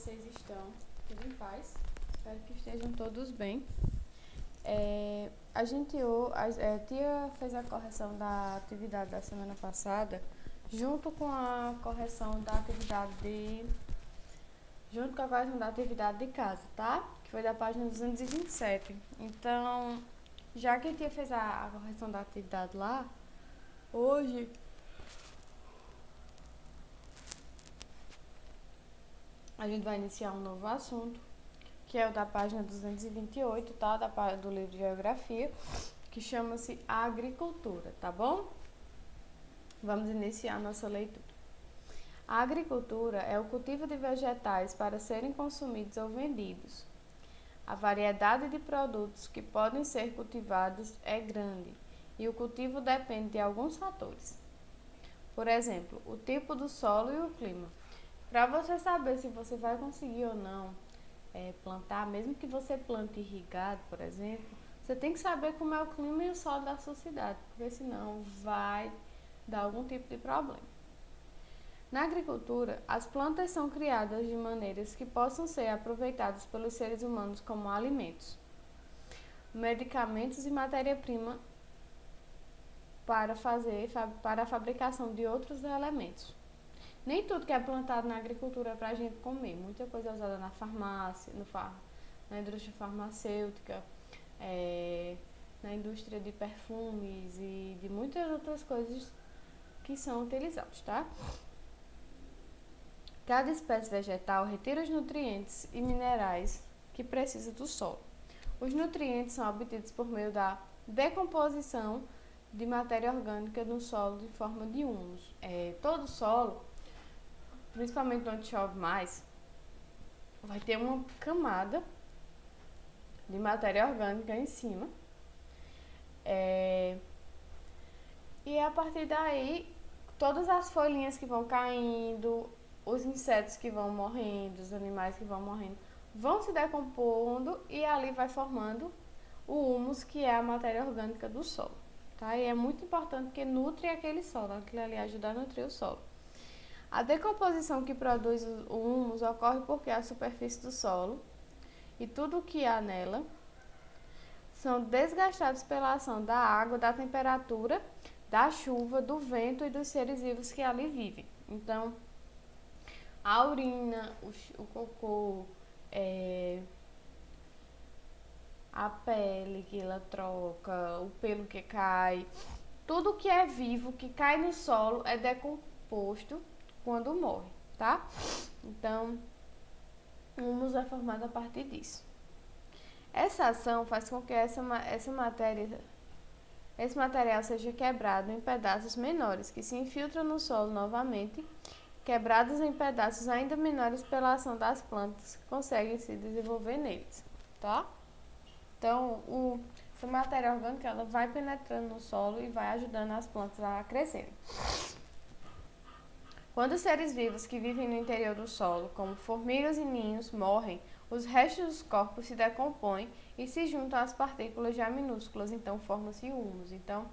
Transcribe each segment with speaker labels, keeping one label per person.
Speaker 1: vocês estão? Tudo em paz? Espero que estejam todos bem. A tia fez a correção da atividade da semana passada, junto com a correção da atividade de casa, tá? Que foi da página 227. Então, já que a tia fez a correção da atividade lá, hoje a gente vai iniciar um novo assunto, que é o da página 228, tá? Do livro de Geografia, que chama-se Agricultura, tá bom? Vamos iniciar a nossa leitura. A agricultura é o cultivo de vegetais para serem consumidos ou vendidos. A variedade de produtos que podem ser cultivados é grande e o cultivo depende de alguns fatores. Por exemplo, o tipo do solo e o clima. Para você saber se você vai conseguir ou não plantar, mesmo que você plante irrigado, por exemplo, você tem que saber como é o clima e o solo da sua cidade, porque senão vai dar algum tipo de problema. Na agricultura, as plantas são criadas de maneiras que possam ser aproveitadas pelos seres humanos como alimentos, medicamentos e matéria-prima para a fabricação de outros elementos. Nem tudo que é plantado na agricultura é para a gente comer. Muita coisa é usada na farmácia, na indústria farmacêutica, na indústria de perfumes e de muitas outras coisas que são utilizadas, tá? Cada espécie vegetal retira os nutrientes e minerais que precisa do solo. Os nutrientes são obtidos por meio da decomposição de matéria orgânica no solo de forma de humus. Todo solo, principalmente onde chove mais, vai ter uma camada de matéria orgânica em cima. E a partir daí, todas as folhinhas que vão caindo, os insetos que vão morrendo, os animais que vão morrendo, vão se decompondo e ali vai formando o humus, que é a matéria orgânica do solo. Tá? E é muito importante porque nutre aquele solo, aquilo ali ajuda a nutrir o solo. A decomposição que produz o humus ocorre porque a superfície do solo e tudo o que há nela são desgastados pela ação da água, da temperatura, da chuva, do vento e dos seres vivos que ali vivem. Então, a urina, o cocô, a pele que ela troca, o pelo que cai, tudo que é vivo, que cai no solo, é decomposto quando morre, tá? Então, o humus é formado a partir disso. Essa ação faz com que esse material seja quebrado em pedaços menores, que se infiltram no solo novamente, quebrados em pedaços ainda menores pela ação das plantas que conseguem se desenvolver neles, tá? Então, essa matéria orgânica ela vai penetrando no solo e vai ajudando as plantas a crescerem. Quando os seres vivos que vivem no interior do solo, como formigas e ninhos, morrem, os restos dos corpos se decompõem e se juntam às partículas já minúsculas, então forma-se humus. Então,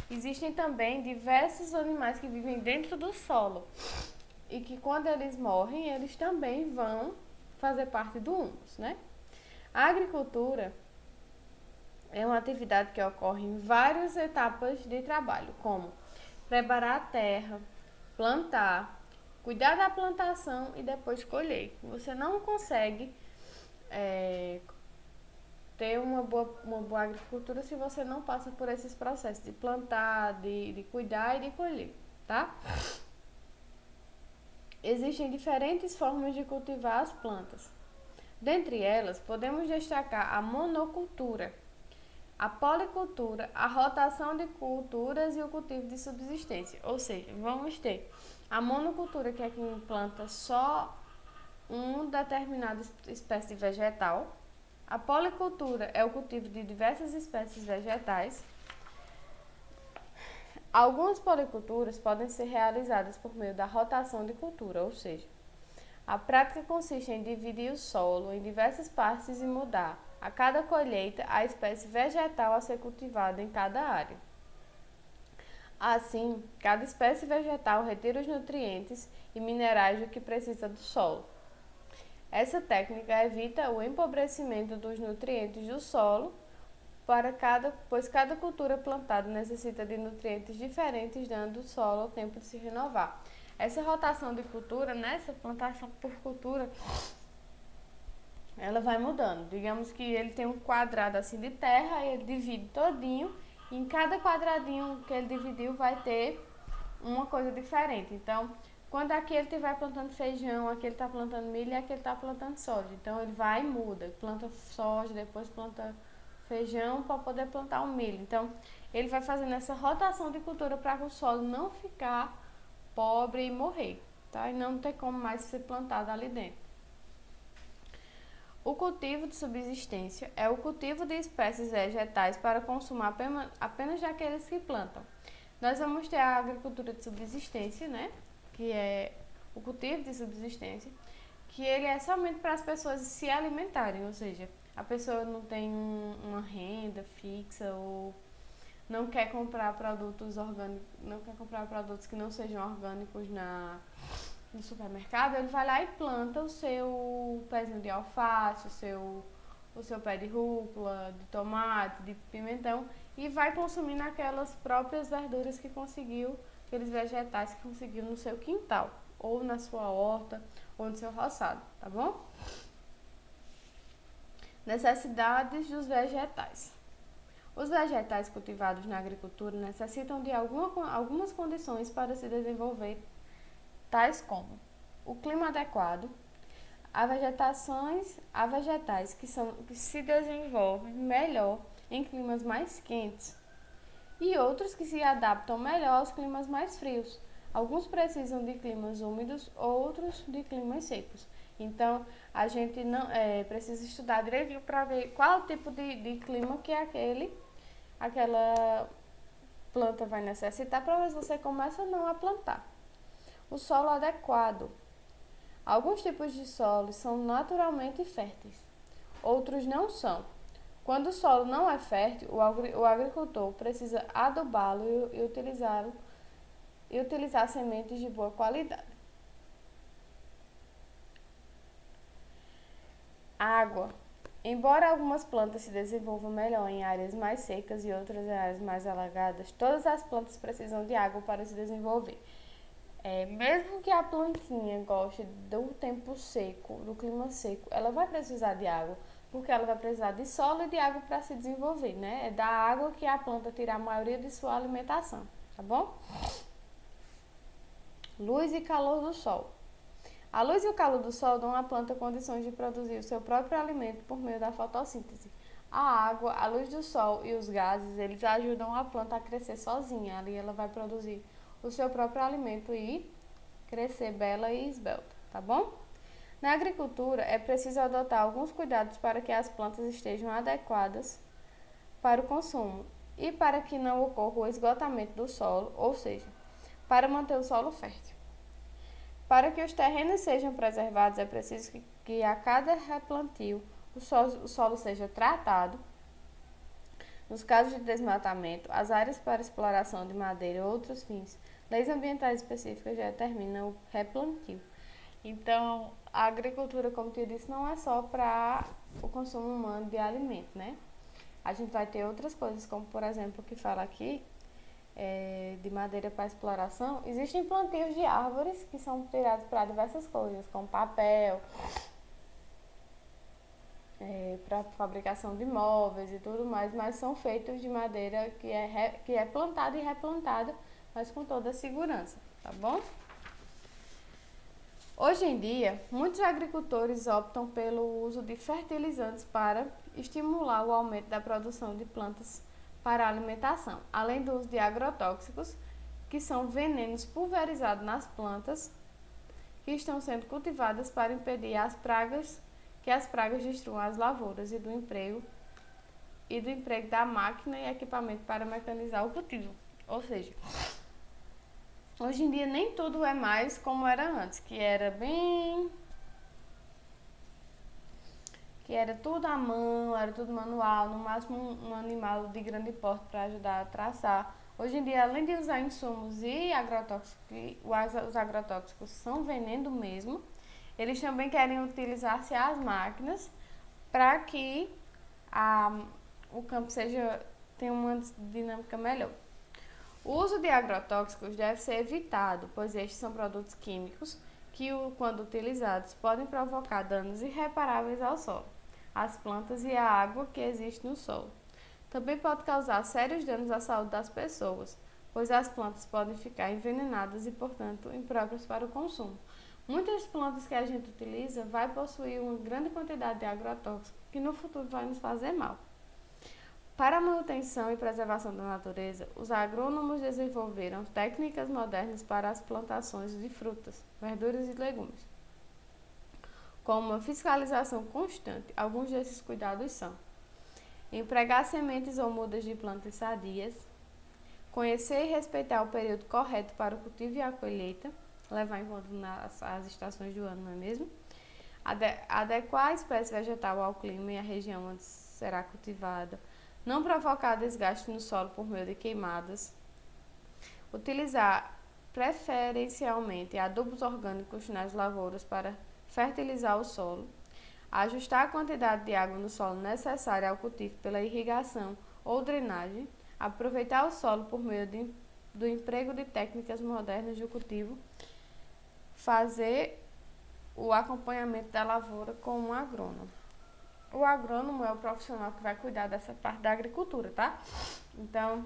Speaker 1: existem também diversos animais que vivem dentro do solo e que quando eles morrem, eles também vão fazer parte do humus, né? A agricultura é uma atividade que ocorre em várias etapas de trabalho, como preparar a terra, plantar, cuidar da plantação e depois colher. Você não consegue ter uma boa agricultura se você não passa por esses processos de plantar, de cuidar e de colher, tá? Existem diferentes formas de cultivar as plantas. Dentre elas, podemos destacar a monocultura, a policultura, a rotação de culturas e o cultivo de subsistência. Ou seja, vamos ter a monocultura, que é quem planta só uma determinada espécie de vegetal. A policultura é o cultivo de diversas espécies vegetais. Algumas policulturas podem ser realizadas por meio da rotação de cultura, ou seja, a prática consiste em dividir o solo em diversas partes e mudar, a cada colheita, a espécie vegetal a ser cultivada em cada área. Assim, cada espécie vegetal retira os nutrientes e minerais do que precisa do solo. Essa técnica evita o empobrecimento dos nutrientes do solo, pois cada cultura plantada necessita de nutrientes diferentes, dando ao solo tempo de se renovar. Essa rotação de cultura, nessa plantação por cultura, ela vai mudando. Digamos que ele tem um quadrado assim de terra, e ele divide todinho, e em cada quadradinho que ele dividiu vai ter uma coisa diferente. Então, quando aqui ele estiver plantando feijão, aqui ele está plantando milho e aqui ele está plantando soja. Então, ele vai e muda. Planta soja, depois planta feijão para poder plantar o milho. Então, ele vai fazendo essa rotação de cultura para que o solo não ficar pobre e morrer, tá? E não ter como mais ser plantado ali dentro. O cultivo de subsistência é o cultivo de espécies vegetais para consumo apenas daqueles que plantam. Nós vamos ter a agricultura de subsistência, né? Que é o cultivo de subsistência, que ele é somente para as pessoas se alimentarem, ou seja, a pessoa não tem uma renda fixa ou não quer comprar produtos orgânicos, não quer comprar produtos que não sejam orgânicos no supermercado, ele vai lá e planta o seu pezinho de alface, o seu pé de rúcula, de tomate, de pimentão, e vai consumindo aquelas próprias verduras que conseguiu, aqueles vegetais que conseguiu no seu quintal, ou na sua horta, ou no seu roçado, tá bom? Necessidades dos vegetais. Os vegetais cultivados na agricultura necessitam de algumas condições para se desenvolver, tais como o clima adequado, há vegetais que se desenvolvem melhor em climas mais quentes e outros que se adaptam melhor aos climas mais frios. Alguns precisam de climas úmidos, outros de climas secos. Então, a gente não precisa estudar direitinho para ver qual tipo de clima que aquela planta vai necessitar, para ver se você começa ou não a plantar. O solo adequado. Alguns tipos de solos são naturalmente férteis, outros não são. Quando o solo não é fértil, o agricultor precisa adubá-lo e utilizar sementes de boa qualidade. Água. Embora algumas plantas se desenvolvam melhor em áreas mais secas e outras em áreas mais alagadas, todas as plantas precisam de água para se desenvolver. Mesmo que a plantinha goste do tempo seco, do clima seco, ela vai precisar de água, porque ela vai precisar de solo e de água para se desenvolver, né? É da água que a planta tira a maioria de sua alimentação, tá bom? Luz e calor do sol. A luz e o calor do sol dão à planta condições de produzir o seu próprio alimento por meio da fotossíntese. A água, a luz do sol e os gases, eles ajudam a planta a crescer sozinha. Ali ela vai produzir o seu próprio alimento e crescer bela e esbelta, tá bom? Na agricultura, é preciso adotar alguns cuidados para que as plantas estejam adequadas para o consumo e para que não ocorra o esgotamento do solo, ou seja, para manter o solo fértil. Para que os terrenos sejam preservados, é preciso que a cada replantio o solo seja tratado. Nos casos de desmatamento, as áreas para exploração de madeira ou outros fins, leis ambientais específicas já determinam o replantio. Então, a agricultura, como eu disse, não é só para o consumo humano de alimento, né? A gente vai ter outras coisas, como por exemplo, o que fala aqui, de madeira para exploração. Existem plantios de árvores que são tirados para diversas coisas, como papel, para fabricação de móveis e tudo mais, mas são feitos de madeira que é plantada e replantada, mas com toda a segurança, tá bom? Hoje em dia, muitos agricultores optam pelo uso de fertilizantes para estimular o aumento da produção de plantas para alimentação, além do uso de agrotóxicos, que são venenos pulverizados nas plantas que estão sendo cultivadas para impedir que as pragas destruam as lavouras e do emprego da máquina e equipamento para mecanizar o cultivo. Ou seja, hoje em dia nem tudo é mais como era antes, que era tudo à mão, era tudo manual, no máximo um animal de grande porte para ajudar a traçar. Hoje em dia, além de usar insumos e agrotóxicos, os agrotóxicos são veneno mesmo, Eles também querem utilizar-se as máquinas para que o campo tenha uma dinâmica melhor. O uso de agrotóxicos deve ser evitado, pois estes são produtos químicos que, quando utilizados, podem provocar danos irreparáveis ao solo, às plantas e à água que existe no solo. Também pode causar sérios danos à saúde das pessoas, pois as plantas podem ficar envenenadas e, portanto, impróprias para o consumo. Muitas plantas que a gente utiliza vai possuir uma grande quantidade de agrotóxicos que no futuro vai nos fazer mal. Para a manutenção e preservação da natureza, os agrônomos desenvolveram técnicas modernas para as plantações de frutas, verduras e legumes. Com uma fiscalização constante, alguns desses cuidados são: empregar sementes ou mudas de plantas sadias, conhecer e respeitar o período correto para o cultivo e a colheita, levar em conta as estações do ano, não é mesmo? Adequar a espécie vegetal ao clima e à região onde será cultivada, não provocar desgaste no solo por meio de queimadas, utilizar preferencialmente adubos orgânicos nas lavouras para fertilizar o solo, ajustar a quantidade de água no solo necessária ao cultivo pela irrigação ou drenagem, aproveitar o solo por meio do emprego de técnicas modernas de cultivo, fazer o acompanhamento da lavoura com um agrônomo. O agrônomo é o profissional que vai cuidar dessa parte da agricultura, tá? Então,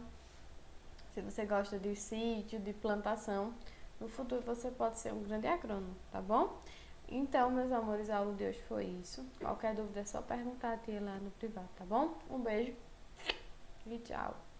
Speaker 1: se você gosta de sítio, de plantação, no futuro você pode ser um grande agrônomo, tá bom? Então, meus amores, a aula de hoje foi isso. Qualquer dúvida é só perguntar a tia lá no privado, tá bom? Um beijo e tchau!